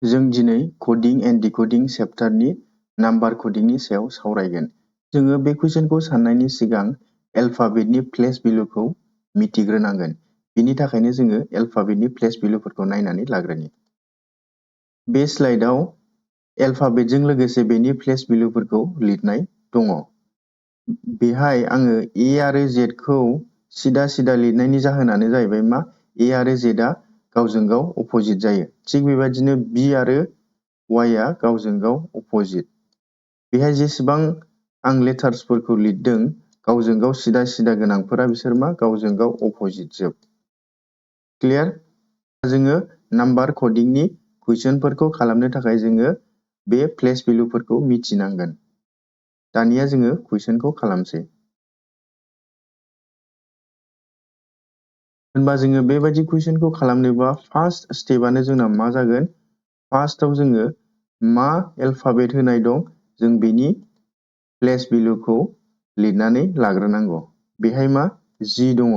जों दिनै कडिं and डिकोडिं चेप्टारनि number कडिंनि सायाव सावरायगोन। जोङो बे कुइसनखौ साननायनि सिगां एलफाबेटनि प्लेस भेलुखौ मिथिग्रोनांगोन। बिनि थाखायनो जोङो एलफाबेटनि प्लेस भेलुफोरखौ नायनानै लाग्रोनि। बे स्लाइडआव एलफाबेटजों लोगोसे बेनि प्लेस भेलुफोरखौ लिरनाय दङ। बेहाय आङो ए आरो जेड खौ सिदा लिरनायनि जाहोनानो जाहैबाय मा ए आरो जेड आ गावजों गाव अपोजिट जायो। थिग बेबायदिनो बी आरो वाइ आ गावजों गाव अपोजिट। बेहाय जेसेबां आं लेटार्सफोरखौ लिरदों गावजों गाव सिदा गोनांफोरा बिसोर मा गावजों गाव अपोजिट जोब। क्लियार? जोङो नाम्बार कडिंनि कुइसनफोरखौ खालामनो थाखाय जोङो बे प्लेस भेलुफोरखौ मिथिनांगोन। दानिया जोङो कुइसनखौ खालामसै। होनबा जोङो बेबायदि कुइसनखौ खालामनोबा फार्स्ट स्टेपआनो जोंना मा जागोन? फार्स्टआव जोङो मा एलफाबेट होनाय दं जों बेनि प्लेस भेलुखौ लिरनानै लाग्रोनांगौ। बेहाय मा जि दङ।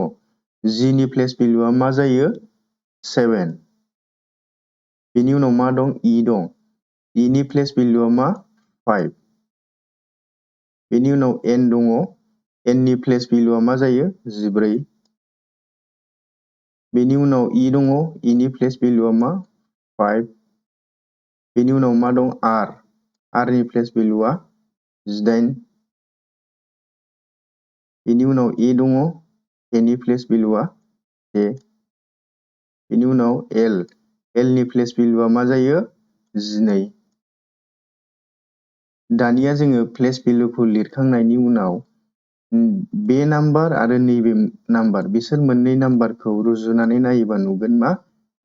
जिनि प्लेस भेलुआ मा जायो? 7। बेनि उनाव मा दं? इ दं। इनि प्लेस भेलुआ मा? 5। बेनि उनाव एन दङ। एननि प्लेस भेलुआ मा जायो? 14। बेनि उनाव इ दङ। इनि प्लेस भेलुआ मा? 5। बेनि उनाव मा दं? आर। आरनि प्लेस भेलुआ 18। बेनि उनाव ए दङ। एनि प्लेस भेलुआ 10। बेनि उनाव एल। एलनि प्लेस भेलुआ मा जायो? 12। दानिया जोङो प्लेस भेलुखौ लिरखांनायनि उनाव बे नाम्बार आरो नैबे नाम्बार बिसोर मोननै नाम्बारखौ रुजुनानै नायोबा नुगोन मा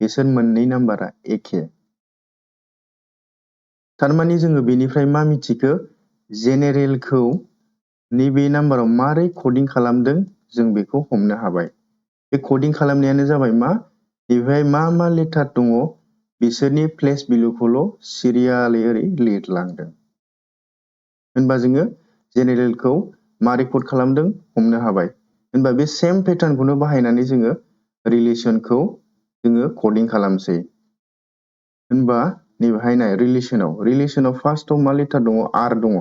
बिसोर मोननै नाम्बारा एखे। थारमाने जोङो बेनिफ्राय मा मिथिखो? जेनेरेलखौ नैबे नाम्बाराव मारै कडिं खालामदों जों बेखौ हमनो हाबाय। बे कडिं खालामनायानो जाबाय मा? बेवहाय मा लेटार दङ बिसोरनि प्लेस भेलुखौल' सिरियालै ओरै लिरलांदों। होनबा जोङो जेनेरेलखौ मारै कड खालामदों हमनो हाबाय। होनबा बे सेम पेटार्नखौनो बाहायनानै जोङो रिलेसनखौ जोङो कडिं खालामसै। होनबा नैबेहाय नाय रिलेसनाव फार्स्टआव मा लेटार दङ? आर दङ।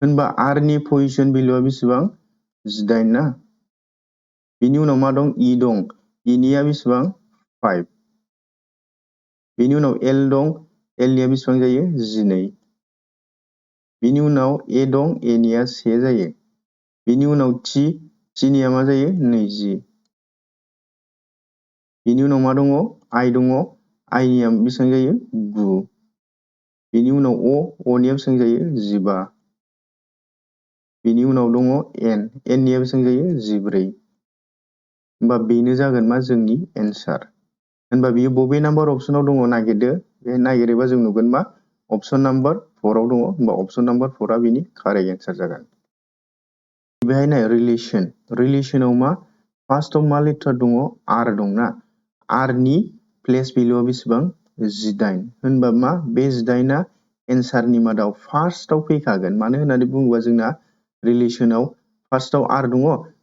होनबा आरनि पजिशन भेलुआ बेसेबां? 18 ना? बेनि उनाव मा दं? इ दं। इनिया बेसेबां? 5। बेनि उनाव एल दं। एलनिया बेसेबां जायो? 12। बेनि उनाव ए दं। एनिया 1 जायो। बेनि उनाव टिनिया मा जायो? 20। बेनि उनाव मा दङ? आइ दङ। आइनिया बेसेबां जायो? 9। बेनि उनाव अनिया बेसेबां जायो? 15। बेनि उनाव दङ एननिया बेसेबां जायो? 14। होनबा बेनो जागोन मा जोंनि एन्सार। होनबा बियो बबे नाम्बार अपसनाव दङ नागिरदो। बे नागिरोबा जों नुगोन मा अपसन नाम्बार 4 आव दङ। होनबा अपसन नाम्बार 4 आ बिनि कारेक्ट एन्सार जागोन। बेहाय नाय रिलेसनाव मा फार्स्टआव मा लेटार दङ? आर दंना? आरनि प्लेस भेलुआ बेसेबां? 18। होनबा मा बे 18 आ एन्सारनि मादाव फार्स्टआव फैखागोन। मानो होननानै बुङोबा जोंना रिलेसनाव फार्स्टआव आर दङ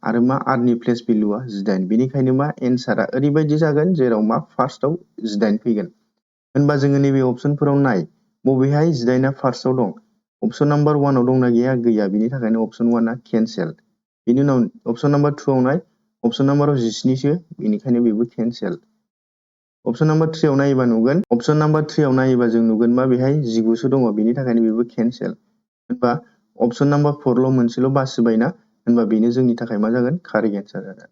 आरो मा आरनि प्लेस भेलुआ 18। बेनिखायनो मा एन्सारा ओरैबायदि जागोन जेराव मा फार्स्टआव 18 फैगोन। होनबा जोङो नैबे अपसनफोराव नाय बबेहाय 18 आ फार्स्टआव दं? अपसन नाम्बार 1 आव दंना गैया? गैया। बिनि थाखायनो अपसन 1 आ केन्सेल। बेनि उनाव अपसन नाम्बार 2 आव नाय अपसन नाम्बाराव 17सो बेनिखायनो बेबो केन्सेल। अपसन नाम्बार 3 आव नायोबा नुगोन अपसन नाम्बार 3 आव नायोबा जों नुगोन मा बेहाय 19सो दङ बेनि थाखायनो बेबो केन्सेल। होनबा अपसन नाम्बार 4ल' मोनसेल' बासिबायना होनबा बेनो जोंनि थाखाय मा जागोन? कारेक्ट एन्सार जागोन।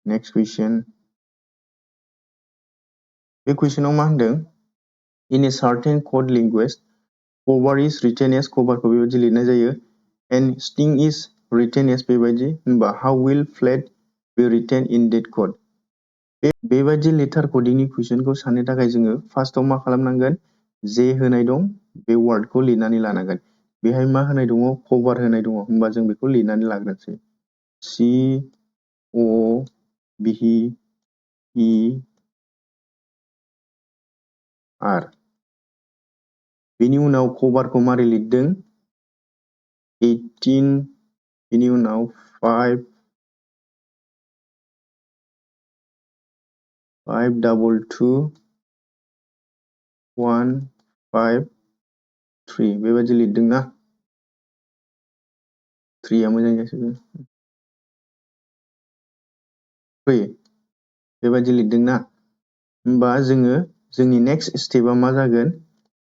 नेक्स्ट कुइसन। बे कुइसनाव मा होनदों? In a certain code language cover is written as कभारखौ बेबायदि लिरनाय जायो and string is written as बेबायदि। होनबा how will flat be written in that code? बेबायदि लेटार कडिंनि कुइसनखौ साननो थाखाय जोङो फार्स्टआव मा खालामनांगोन? जे होनाय दं बे वार्डखौ लिरनानै लानांगोन। बेहाय मा होनाय दङ? कभार होनाय दङ। होनबा जों बेखौ लिरनानै लाग्रोनोसै। COVER। बेनि उनाव कभारखौ मारै लिरदों? 18 बेनि उनाव 5 5 2 2 1 5 3 बेबायदि लिरदोंना 3 मोजां जासिगोन 3 बेबायदि लिरदोंना होमबा जोङो जोंनि नेक्स्ट स्टेपआ मा जागोन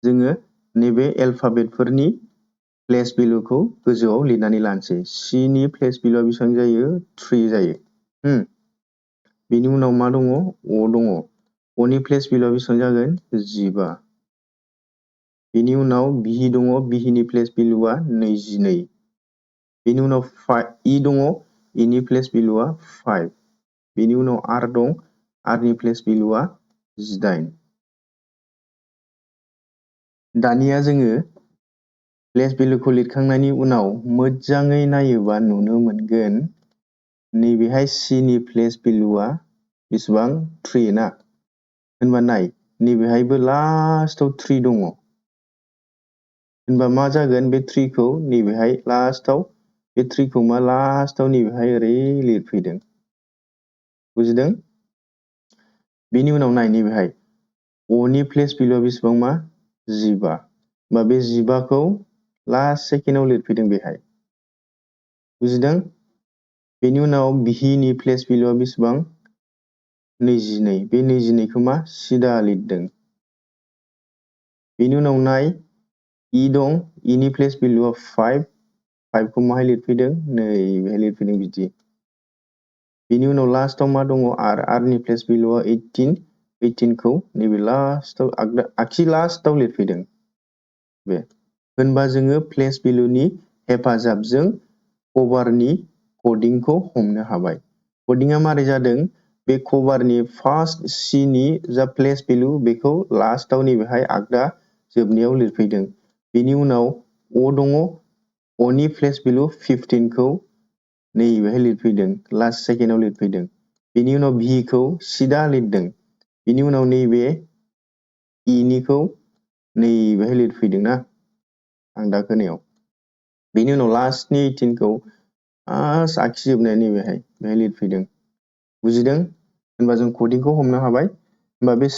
जोङो नैबे एल्फाबेटफोरनि प्लेस भेलुखौ गोजौआव लिरनानै लानोसै C नि प्लेस भेलुआ बेसेबां जायो 3 जायो बेनि उनाव मा दङ O दङ O नि प्लेस भेलुआ बेसेबां जागोन 15 बेनि उनाव B दङ B नि प्लेस भेलुआ 22 बेनि उनाव E दङ E नि प्लेस भेलुआ 5 बेनि उनाव R दं R नि प्लेस भेलुआ 18 दानिया जोङो प्लेस भेलुखौ लिरखांनायनि उनाव मोजाङै नायोबा नुनो मोनगोन नैबेहाय C नि प्लेस भेलुआ बेसेबां 3 ना होनबा नाय नैबेहायबो लास्टआव 3 दङ होनबा मा जागोन बे 3 खौ नैबेहाय लास्टआव बे 3 खौ मा लास्टआव नैबेहाय ओरै लिरफैदों बुजिदों बेनि उनाव नाय नैबेहाय O नि प्लेस भेलुआ बेसेबां मा 15 होमबा बे 15 खौ लास्ट सेकेन्डआव लिरफैदों बेहाय बुजिदों बेनि उनाव B नि प्लेस भेलुआ बेसेबां 22 बे 22 खौ मा सिदा लिरदों बेनि उनाव नाय E दं E नि प्लेस भेलुआ 5 खौ माहाय लिरफैदों नै बेहाय लिरफैदों बिदि बेनि उनाव लास्टआव मा दङ R नि प्लेस भेलुआ 18 खौ नैबे लास्टआव आगसि लास्टआव लिरफैदों बे होनबा जोङो प्लेस भेलुनि हेफाजाबजों कभारनि कडिंखौ हमनो हाबाय कडिंआ मारै जादों बे कभारनि फार्स्ट C नि जा प्लेस भेलु बेखौ लास्टआव नैबेहाय आगदा जोबनायाव लिरफैदों बेनि उनाव O दङ O नि प्लेस भेलु 15 खौ नैबेहाय लिरफैदों लास्ट सेकेन्डआव लिरफैदों बेनि उनाव V खौ सिदा लिरदों बेनि उनाव नैबे E निखौ नैबेहाय लिरफैदोंना आं दा खोनायाव बेनि उनाव लास्टनि 18 खौ आगसि जोबनाय नैबेहाय लिरफैदों बुजिदों होनबा जों कडिंखौ हमनो हाबाय होनबा बे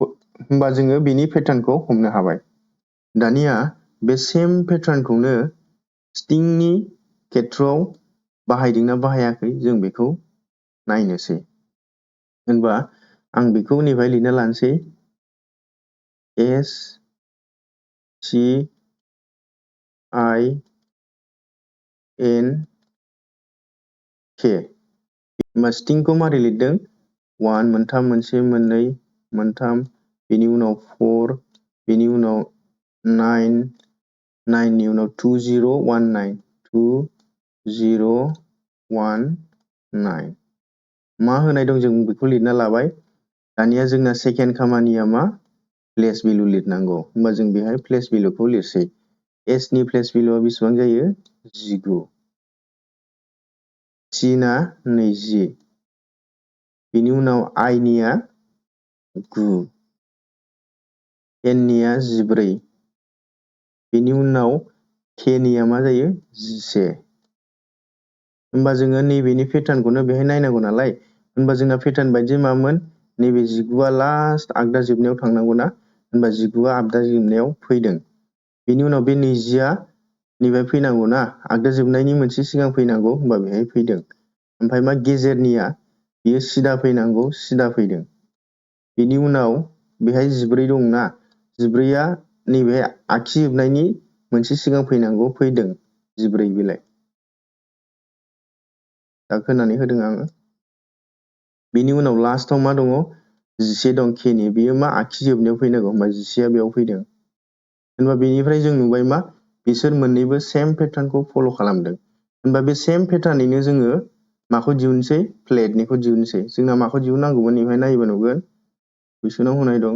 होनबा जोङो बेनि पेटार्नखौ हमनो हाबाय दानिया बे सेम पेटार्नखौनो स्ट्रिंनि खेथ्रआव बाहायदोंना बाहायाखै जों बेखौ नायनोसै होनबा आं बेखौ नैबेहाय लिरना लानोसै S C I N K होनबा स्ट्रिंखौ मारै लिरदों 1 मोनथाम मोनसे मोननै मोनथाम बेनि उनाव 4 बेनि उनाव 9 9 नि उनाव 2019 2019 मा होनाय दं जों बेखौ लिरना लाबाय दानिया जोंना सेकेन्ड खामानिया मा प्लेस भेलु लिरनांगौ होनबा जों बेहाय प्लेस भेलुखौ लिरसै S नि प्लेस भेलुआ बेसेबां जायो 19 C ना 20 बेनि उनाव I निया 9 N निया 14 बेनि उनाव K निया मा जायो 11 होनबा जोङो नैबेनि पेटार्नखौनो बेहाय नायनांगौ नालाय होनबा जोंना पेटार्न बायदि मामोन नैबे 19आ लास्ट आगदा जोबनायाव थांनांगौना होनबा 19आ आगदा जोबनायाव फैदों बेनि उनाव बे 20आ नैबे फैनांगौ ना आगदा जोबनायनि मोनसे सिगां फैनांगौ होनबा बेहाय फैदों ओमफ्राय मा गेजेरनिया बियो सिदा फैनांगौ सिदा फैदों बेनि उनाव बेहाय 14 दंना 14आ नैबे आगसि जोबनायनि मोनसे सिगां फैनांगौ फैदों 14 बिलाइ दा खोनानै होदों आङो बेनि उनाव लास्टआव मा दङ 11 दं K नि बेयो मा आगसि जोबनायाव फैनांगौ होनबा 11आ बेयाव फैदों होनबा बेनिफ्राय जों नुबाय मा बिसोर मोननैबो सेम पेटार्नखौ फल' खालामदों होनबा बे सेम पेटार्नैनो जोङो माखौ दिहुनसै फ्लेटनिखौ दिहुनसै जोंना माखौ दिहुननांगौमोन बेवहाय नायोबा नुगोन कुइसनाव होनाय दं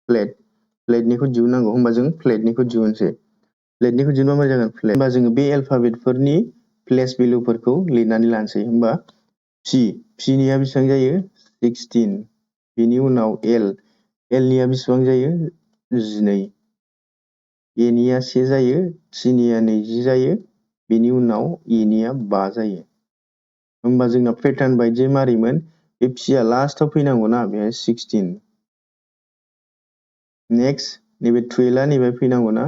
फ्लेटनिखौ दिहुननांगौ होनबा जों फ्लेटनिखौ दिहुनसै फ्लेटनिखौ दिहुनबा मा जागोन होनबा जोङो बे एल्फाबेटफोरनि प्लेस भेलुफोरखौ लिरनानै लानोसै होनबा P निया बेसेबां जायो 16 बेनि उनाव L निया बेसेबां जायो 12 A निया 1 जायो C निया 20 जायो बेनि उनाव E निया 5 जायो होनबा जोंना पेटार्न बायदियै मारैमोन बे P आ लास्टआव फैनांगौना बेहाय 16 नेक्स्ट नैबे 12आ नैबे फैनांगौ ना,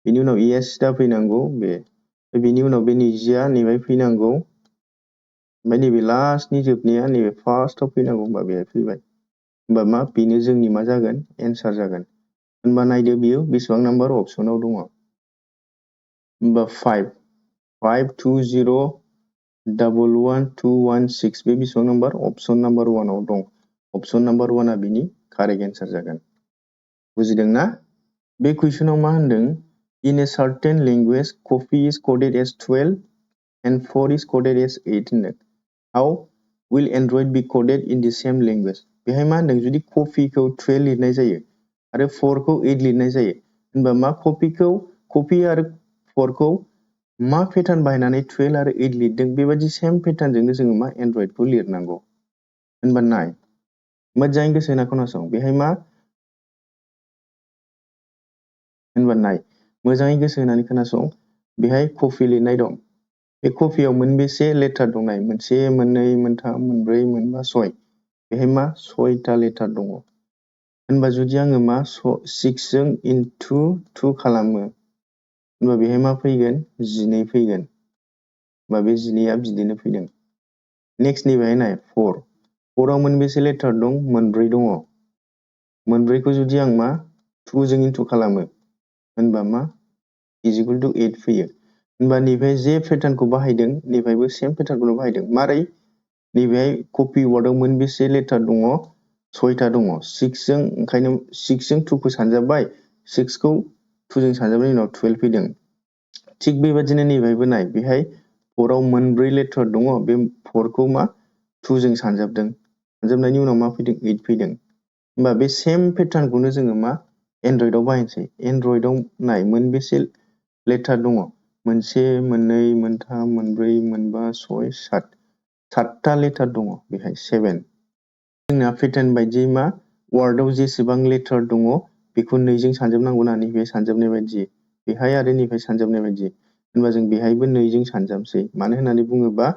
बेनि उनाव ए आ सिदा फैनांगौ बे, बेनि उनाव बे 20आ नैबे फैनांगौ, ओमफ्राय नैबे लास्टनि जोबनाया नैबे फार्स्टआव फैनांगौ, होमबा बेहाय फैबाय, होमबा मा बेनो जोंनि मा जागोन एन्सार जागोन। होनबा नायदो बियो बेसेबां नाम्बार अपसनाव दङ, होमबा 552011216 बे बेसेबां नाम्बार अपसन नाम्बार 1 आव दं। अपसन नाम्बार 1आ बिनि कारेक्ट एन्सार जागोन। बुजिदोंना? बे कुइसनाव मा होनदों, in a certain language coffee is coded as 12 and 4 is coded as 8 होनदों। How will Android be coded in the same language? बेहाय मा होनदों, जुदि कफिखौ 12 लिरनाय जायो आरो 4 खौ 8 लिरनाय जायो, होनबा मा कफि आरो 4 खौ मा पेटार्न बाहायनानै 12 आरो 8 लिरदों, बेबायदि सेम पेटार्नजोंनो जोङो मा एन्ड्रइडखौ लिरनांगौ। होनबा नाय, मोजाङै गोसो होना खोनासं, बेहाय मा होनबा नाय, मोजाङै गोसो होनानै खोनासं, बेहाय कफि लिरनाय दं, बे कफियाव मोनबेसे लेटार दं नाय, 1 2 3 4 5 6, बेहाय मा 6टा लेटार दङ। होनबा जुदि आङो मा 6 जों इनटु 2 खालामो, होनबा बेहाय मा फैगोन 12 फैगोन, होनबा बे 12आ बिदिनो फैदों। नेक्स्ट नि बेहाय नाय 4 आव मोनबेसे लेटार दं, 4 दङ, 4खौ जुदि आं मा 2 जों इनटु खालामो, होनबा मा इज इकुअल टु 8 फैयो। होनबा नैबे जे पेटार्नखौ बाहायदों, नैबेहायबो सेम पेटार्नखौनो बाहायदों। मारै? नैबेहाय कपि वार्डआव मोनबेसे लेटार दङ, 6टा दङ, 6 जों ओंखायनो 6 जों 2 खौ सानजाबबाय, 6 खौ 2 जों सानजाबनायनि उनाव 12 फैदों। थिग बेबादिनो नैबेहायबो नाय, बेहाय 4 आव 4 लेटार दङ, बे 4 खौ मा 2 जों सानजाबदों, सानजाबनायनि उनाव मा फैदों 8 फैदों। होमबा बे सेम पेटार्नखौनो जोङो मा एन्ड्रइडआव बाहायनोसै। एन्ड्रइडआव नाय मोनबेसे लेटार दङ, 1 2 3 4 5 6 7टा लेटार दङ, बेहाय 7। जोंना पेटार्न बायदियै मा वार्डआव जेसेबां लेटार दङ बेखौ 2 जों सानजाबनांगौ ना, नैबे सानजाबनाय बायदि, बेहाय आरो नैबे सानजाबनाय बायदि। होनबा जों बेहायबो 2 जों सानजाबसै, मानो होननानै बुङोबा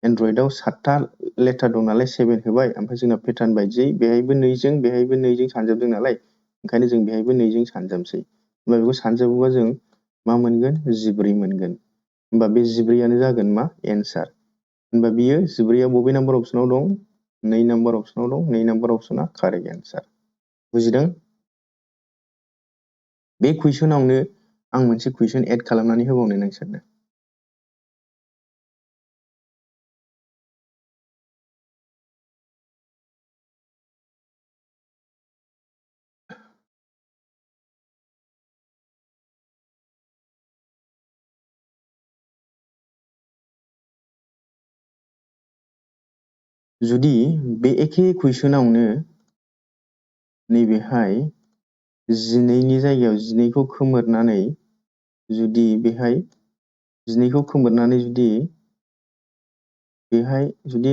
एन्ड्रइडआव 7टा लेटार दं नालाय 7 होबाय, ओमफ्राय जोंना पेटार्न बायदियै बेहायबो 2 जों बेहायबो 2 जों सानजाबदों नालाय, ओंखायनो जों बेहायबो 2 जों सानजाबसै। होनबा बेखौ सानजाबोबा जों मा मोनगोन 14 मोनगोन। होनबा बे 14आनो जागोन मा एन्सार। होनबा बियो 14आ बबे नाम्बार अपसनाव दं, 2 नाम्बार अपसनाव दं, 2 नाम्बार अपसना कारेक्ट एन्सार। बुजिदों? बे कुइसनावनो आं मोनसे कुइसन एड खालामनानै होबावनो नोंसोरनो। जुदि बे एखे कुइसनावनो नैबेहाय 12नि जायगायाव 12खौ खोमोरनानै जुदि बेहाय 12खौ खोमोरनानै जुदि बेहाय जुदि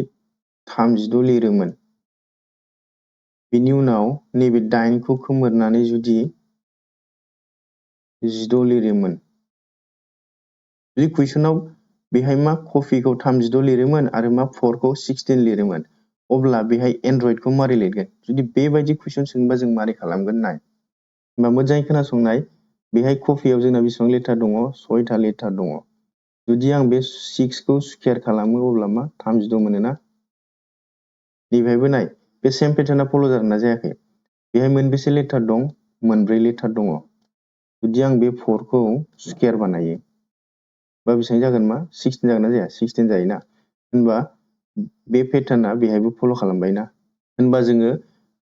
36 लिरोमोन, बेनि उनाव नैबे 8खौ खोमोरनानै जुदि 16 लिरोमोन, जुदि कुइसनाव बेहाय मा कफिखौ 36 लिरोमोन आरो मा 4खौ 16 लिरोमोन, अब्ला बेहाय एन्ड्रइडखौ मारै लिरगोन? जुदि बेबायदि कुइसन सोंबा जों मारै खालामगोन नाय। होनबा मोजाङै खोनासंनाय, बेहाय कफियाव जोंना बेसेबां लेटार दङ, 6टा लेटार दङ। जुदि आं बे 6खौ स्कुवेर खालामो, अब्ला मा 36 मोनोना। नैबेहायबो नाय, बे सेम पेटार्नआ फल' जादोंना जायाखै? बेहाय मोनबेसे लेटार दं, 4 लेटार दङ। जुदि आं बे 4खौ स्कुवेर बानायो, बा बेसेबां जागोन मा 16 जागोन ना जाया? 16 जायोना। होनबा बे पेटार्नआ बेहायबो फल' खालामबायना। होनबा जोङो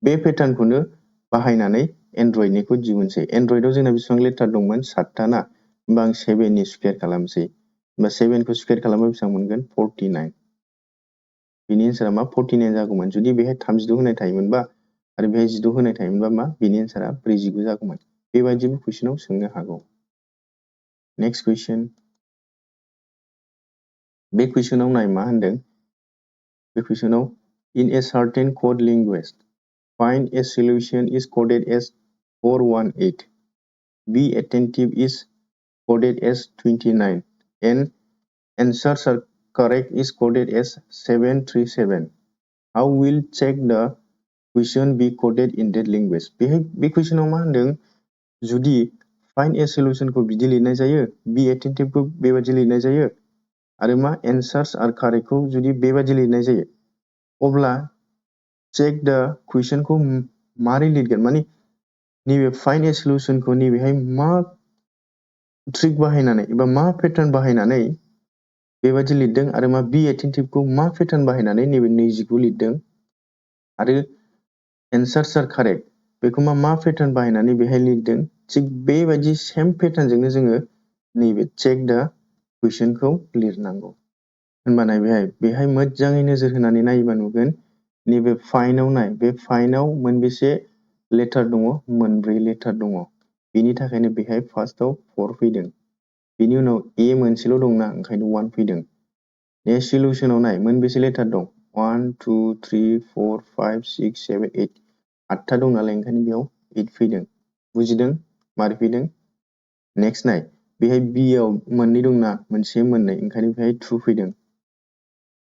बे पेटार्नखौनो बाहायनानै एन्ड्रइडनिखौ दिहुनसै। एन्ड्रइडआव जोंना बेसेबां लेटार दंमोन, 7टा ना। होनबा आं 7नि स्कुवेर खालामसै। होनबा 7खौ स्कुवेर खालामबा बेसेबां मोनगोन 49। बेनि एन्सारा मा 49 जागौमोन। जुदि बेहाय 36 होनाय थायोमोनबा आरो बेहाय 16 होनाय थायोमोनबा मा बेनि एन्सारा 49 जागौमोन। बेबायदिबो कुइसनाव सोंनो हागौ। नेक्स्ट कुइसन। बे कुइसनाव नाय मा होनदों, बे कुइसनाव in a certain code language find a solution is coded as 418, be attentive is coded as 29, and answers are correct is coded as 737. How will check the question be coded in that language. बे कुइसनाव मा होनदों, जुदि find ए सल्युशनखौ बिदि लिरनाय जायो, बी एटेन्टिभखौ बेबादि लिरनाय जायो, आरो मा एन्सार्स आर कारेक्टखौ जुदि बेबादि लिरनाय जायो, अब्ला चेक द कुइसनखौ मारै लिरगोन, माने नैबे फाइन्ड ए सल्युशनखौ नैबेहाय मा ट्रिक बाहायनानै एबा मा पेटार्न बाहायनानै बेबादि लिरदों, आरो मा बी एटेन्टिभखौ मा पेटार्न बाहायनानै नैबे 20खौ लिरदों, आरो एन्सार्स आर कारेक्ट बेखौ मा पेटार्न बाहायनानै बेहाय लिरदों, थिग बेबायदि सेम पेटार्नजोंनो जोङो नैबे चेक द कुइसनखौ लिरनांगौ। होनबाना बेहाय मोजाङै नोजोर होनानै नायोबा नुगोन, नैबे फाइन्डआव नाय, बे फाइन्डआव मोनबेसे लेटार दङ, मोनब्रै लेटार दङ। बेनि थाखायनो बेहाय फार्स्टआव 4 फैदों, बेनि उनाव ए मोनसेल' दंना ओंखायनो 1 फैदों। नेक्स्ट सल्युशनाव नाय, मोनबेसे लेटार दं, 1 2 3 4 5 6 7 8 8था दं नालाय ओंखायनो बेयाव 8 फैदों। बुजिदों मारै फैदों? नेक्स्ट नाय, बेहाय बी आव मोननै दंना, मोनसे मोननै, ओंखायनो बेहाय 2 फैदों।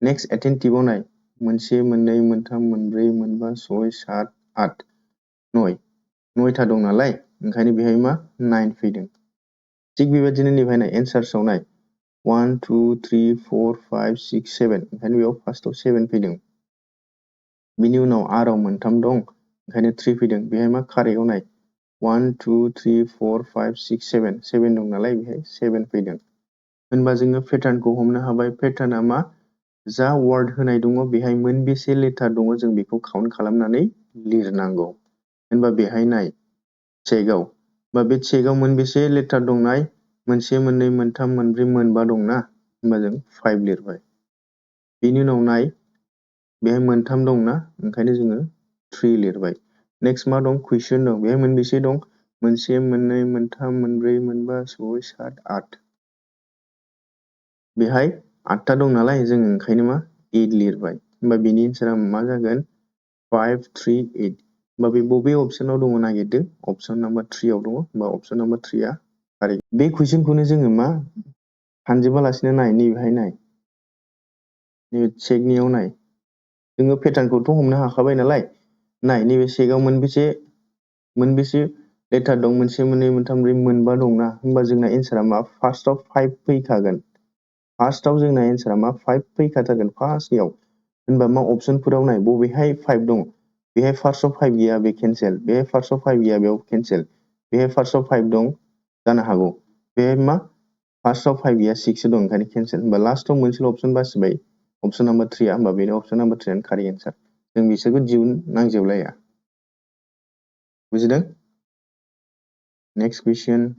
नेक्स्ट एटेन्टिभआव नाय, मोनसे मोननै मोनथाम मोनब्रै मोनबा 6 7 8 9 9था दं नालाय ओंखायनो बेहाय मा 9 फैदों। थिग बेबायदिनो नैबेहाय नाय, एन्सार्सआव नाय, 1 2 3 4 5 6 7 ओंखायनो बेयाव फार्स्टआव 7 फैदों। बिनि उनाव आरआव मोनथाम दं ओंखायनो 3 फैदों। बेहाय मा कारेक्टआव नाय, 1 2 3 4 5 6 7 7 दं नालाय बेहाय 7 फैदों। होनबा जोङो पेटार्नखौ हमनो हाबाय। पेटार्नआ मा, जा वार्ड होनाय दङ बेहाय मोनबेसे लेटार दङ जों बेखौ काउन्ट खालामनानै लिरनांगौ। होनबा बेहाय नाय, चेकआव, बा बे चेकआव मोनबेसे लेटार दं नाय, मोनसे मोननै मोनथाम मोनब्रै मोनबा दंना, होनबा जों 5 लिरबाय। बेनि उनाव नाय, बेहाय मोनथाम दंना ओंखायनो जोङो 3 लिरबाय। नेक्स्ट मा दं, कुइसन दं, बेहाय मोनबेसे दं, मोनसे मोननै मोनथाम मोनब्रै मोनबा 6 7 8 बेहाय 8था दं नालाय जों ओंखायनो मा 8 लिरबाय। होनबा बेनि एन्सारा मा जागोन, 5 3 8। होनबा बे बबे अपसनाव दङ नागिरदो, अपसन नाम्बार 3 आव दङ। होनबा अपसन नाम्बार 3 आ कारेक्ट। बे कुइसनखौनो जोङो मा सानजोबालासिनो नाय, नैबेहाय नाय, नैबे चेकनियाव नाय, जोङो पेटार्नखौथ' हमनो हाखाबाय नालाय, नाय नैबे चेकआव मोनबेसे लेटार दं, मोनसे मोननै मोनथाम मोनब्रै मोनबा दंना, होनबा जोंना एन्सारा मा, फार्स्टआव 5 फैखागोन। फार्स्टआव जोंना एन्सारा मा 5 फैखाथारगोन फार्स्टनियाव। होनबा मा अपसनफोराव नाय, बबेहाय 5 दङ, बेहाय फार्स्टआव 5 गैया बे केन्सेल, बेहाय फार्स्टआव 5 गैया बेयाव केन्सेल, बेहाय फार्स्टआव 5 दं जानो हागौ, बेहाय मा फार्स्टआव 5 गैया 6 दं ओंखायनो केन्सेल। होनबा लास्टआव मोनसेल' अपसन बासिबाय, अपसन नाम्बार 3 आ, होनबा बेनो अपसन नाम्बार 3 आनो कारेक्ट एन्सार। जों बिसोरखौ दिहुननांजोबलाया। बुजिदों? नेक्स्ट कुइसन।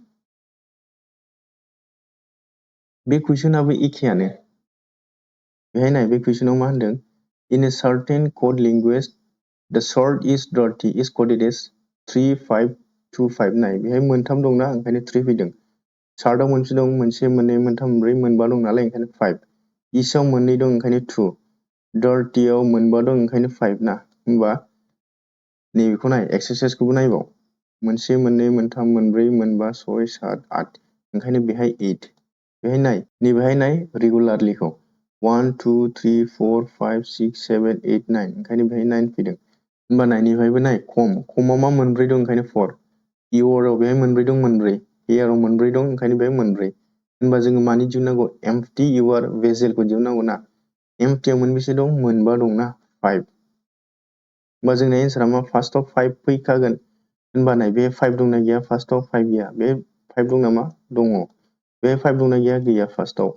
बे कुइसनाबो एखेयानो। बेहाय नाय, बे कुइसनाव मा होनदों, in a certain code language द सॉर्ट इज डार्टी इज कोडेड एज 3 5 2 5। नाय बेहाय मोनथाम दंना ओंखायनो 3 फैदों। सार्टआव मोनसे दं, मोनसे मोननै मोनथाम मोनब्रै मोनबा दं नालाय ओंखायनो 5। इसाव मोननै दं ओंखायनो 2। डार्टीआव मोनबा दं ओंखायनो 5 ना। होनबा नैबेखौ नाय, एक्सारसाइजखौबो नायबाव, मोनसे मोननै मोनथाम मोनब्रै मोनबा 6 7 8 ओंखायनो बेहाय 8। बेहाय नाय, नैबेहाय नाय रेगुलारलिखौ, 1 2 3 4 5 6 7 8 9 ओंखायनो बेहाय 9 फैदों। होनबा नायनिफ्रायबो नाय, खमाव मा मोनब्रै दं ओंखायनो 4। इउआरआव बेहाय मोनब्रै दं मोनब्रै, एआरआव मोनब्रै दं ओंखायनो बेहाय मोनब्रै। होनबा जोङो मानि दिहुननांगौ, एम्पटि इउआर भेजेलखौ दिहुननांगौ ना। एम्पटियाव मोनबेसे दं, मोनबा दंना, 5। होनबा जोंना एन्सारा मा, फार्स्टआव 5 फैखागोन। होनबा नाय, बे 5 दंना गैया, फार्स्टआव 5 गैया, बे 5 दं नामा, दङ। बे 5 दंना गैया, गैया फार्स्टआव,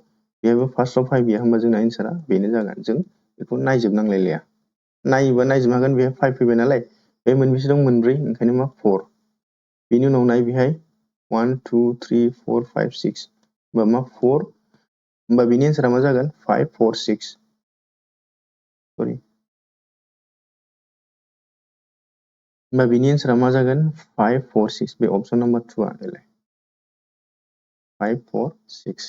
बेहायबो फार्स्टआव 5 गैया। होनबा जोंना एन्सारा बेनो जागोन। जों बेखौ नायजोबनांलायलाया, नायोबा नायजोबनो हागोन, बेहाय 5 फैबाय नालाय, बे मोनबेसे दं, मोनब्रै ओंखायनो मा 4। बेनि उनाव नाय, बेहाय 1 2 3 4 5 6 होनबा मा 4। होनबा बेनि एन्सारा मा जागोन, 5 4 6। सरि, होनबा बेनि एन्सारा मा जागोन, 5 4 6। बे अपसन नाम्बार 2 आ, 5 4 6।